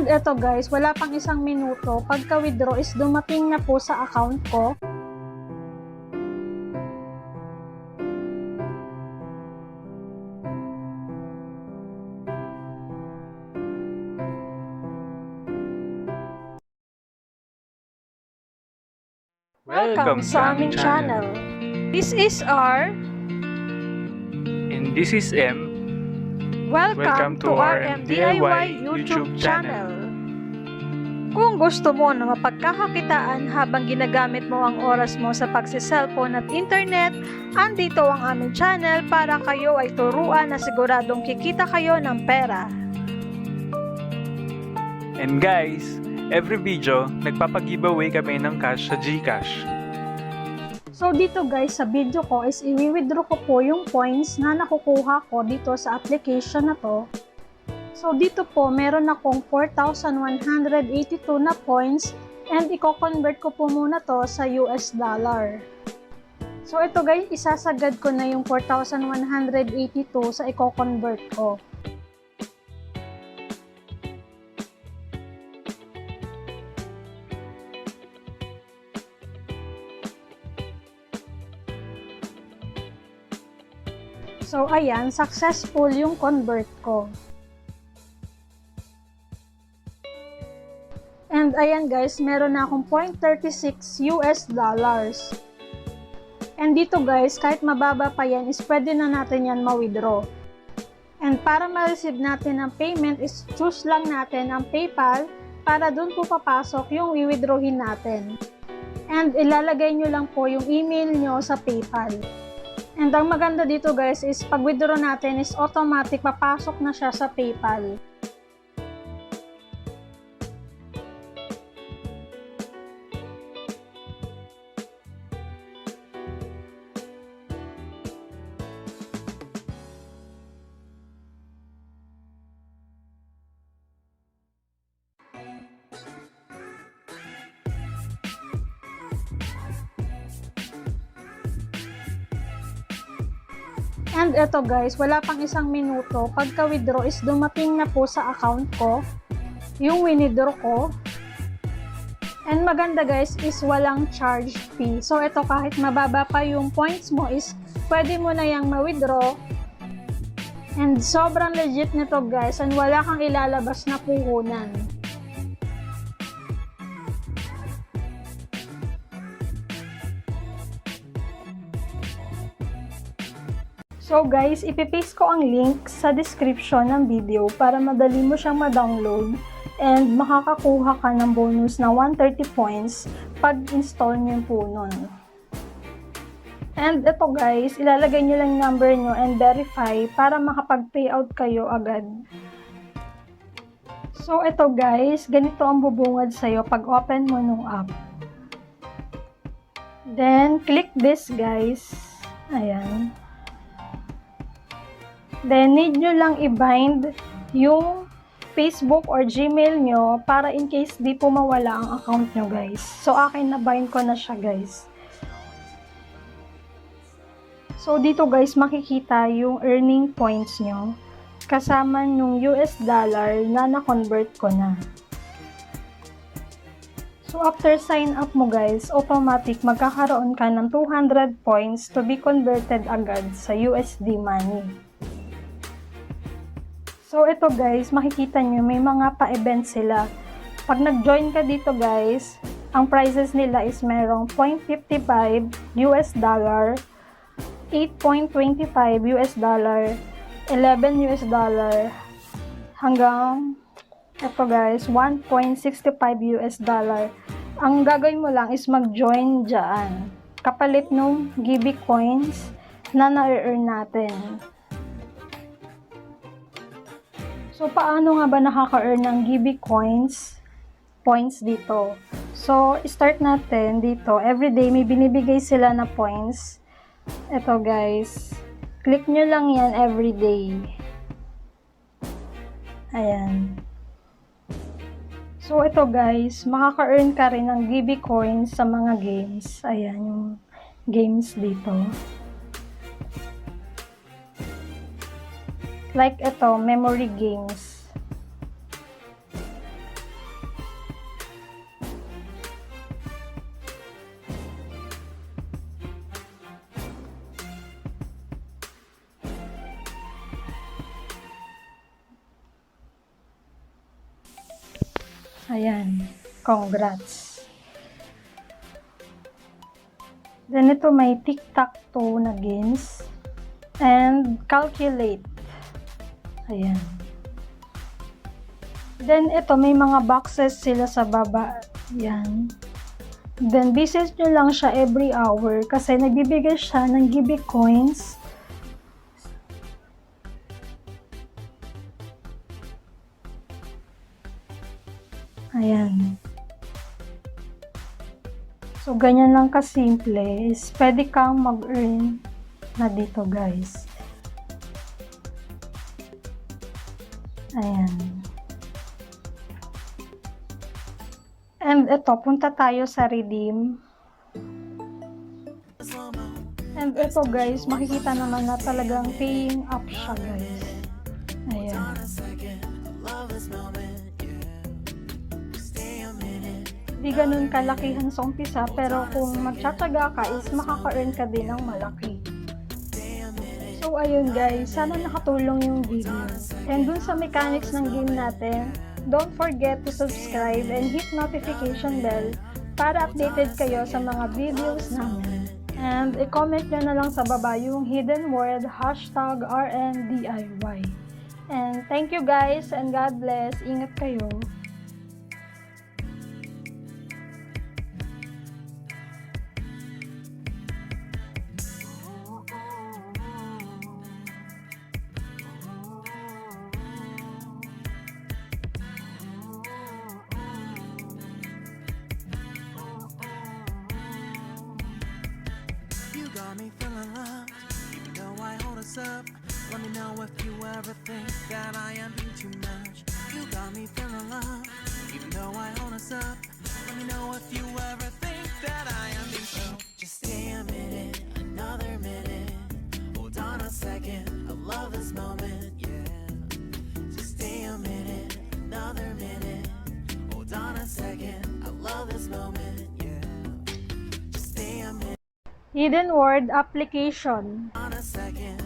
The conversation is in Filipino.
And eto guys, wala pang isang minuto, pagka-withdraw is dumating na po sa account ko. Welcome sa aming channel. This is R. And this is M. Welcome to r.m.diy YouTube channel. Kung gusto mo na mapagkakakitaan habang ginagamit mo ang oras mo sa pagsiselfone at internet, andito ang aming channel para kayo ay turuan na siguradong kikita kayo ng pera. And guys, every video, nagpapag-giveaway kami ng cash sa Gcash. So dito guys, sa video ko is i-withdraw ko po yung points na nakukuha ko dito sa application na to. So dito po, meron akong 4,182 na points and i-convert ko po muna to sa US dollar. So ito guys, isasagad ko na yung 4,182 sa i-convert ko. So, ayan, successful yung convert ko. And ayan guys, meron na akong 0.36 US dollars. And dito guys, kahit mababa pa yan, is pwede na natin yan ma-withdraw. And para ma-receive natin ang payment, is choose lang natin ang PayPal para dun po papasok yung i-withdrawin natin. And ilalagay nyo lang po yung email nyo sa PayPal. And ang maganda dito guys is pag withdraw natin is automatic papasok na siya sa PayPal. And eto guys, wala pang isang minuto, pagka-withdraw is dumating na po sa account ko, yung withdraw ko. And maganda guys is walang charge fee. So eto, kahit mababa pa yung points mo is pwede mo na yung ma-withdraw. And sobrang legit nito guys, and wala kang ilalabas na puhunan. So guys, ipipaste ko ang link sa description ng video para madali mo siyang ma-download and makakakuha ka ng bonus na 130 points pag install nyo po nun. And ito guys, ilalagay nyo lang yung number nyo and verify para makapag-payout kayo agad. So ito guys, ganito ang bubungad sa'yo pag open mo nung app. Then, click this guys. Ayan. Then, need nyo lang i-bind yung Facebook or Gmail nyo para in case di po mawala ang account nyo guys. So, akin na-bind ko na siya guys. So, dito guys, makikita yung earning points nyo kasama nung US dollar na na-convert ko na. So, after sign up mo guys, automatic magkakaroon ka ng 200 points to be converted agad sa USD money. So, ito guys, makikita nyo, may mga pa-event sila. Pag nag-join ka dito guys, ang prices nila is merong 0.55 US dollar, 8.25 US dollar, 11 US dollar, hanggang, ito guys, 1.65 US dollar. Ang gagawin mo lang is mag-join dyan, kapalit nung GB coins na na-earn natin. So, paano nga ba nakaka-earn ng GB points dito? So, start natin dito. Everyday, may binibigay sila na points. Ito guys. Click nyo lang yan everyday. Ayan. So, ito guys, makaka-earn ka rin ng GB coins sa mga games. Ayan, yung games dito. Like ito, memory games. Ayan. Congrats. Then ito may tic-tac-toe na games. And calculate. Ayan. Then ito may mga boxes sila sa baba. Ayan. Then visit nyo lang siya every hour kasi nagbibigay siya ng gibi coins. Ayan. So, ganyan lang kasimple is pwede kang mag-earn na dito, guys. Ayan. And ito, punta tayo sa redeem. And ito, guys, makikita naman na talagang paying up siya, guys. Ayan. Di ganun kalakihan sa umpisa, pero kung magtsatsaga ka is makaka-earn ka din ng malaki. So ayun guys, sana nakatulong yung video. And dun sa mechanics ng game natin, don't forget to subscribe and hit notification bell para updated kayo sa mga videos namin. And i-comment nyo na lang sa baba yung hidden word #RMDIY. And thank you guys and God bless. Ingat kayo. Got me feeling loved, even though I hold us up. Let me know if you ever think that I am being too much. You got me feeling loved, even though I hold us up. Let me know if you ever think that I am being so. Just stay a minute, another minute. Hold on a second, I love this moment, yeah. Just stay a minute, another minute. Hold on a second, I love this moment, yeah. Just stay a minute. Hidden word application. On a second,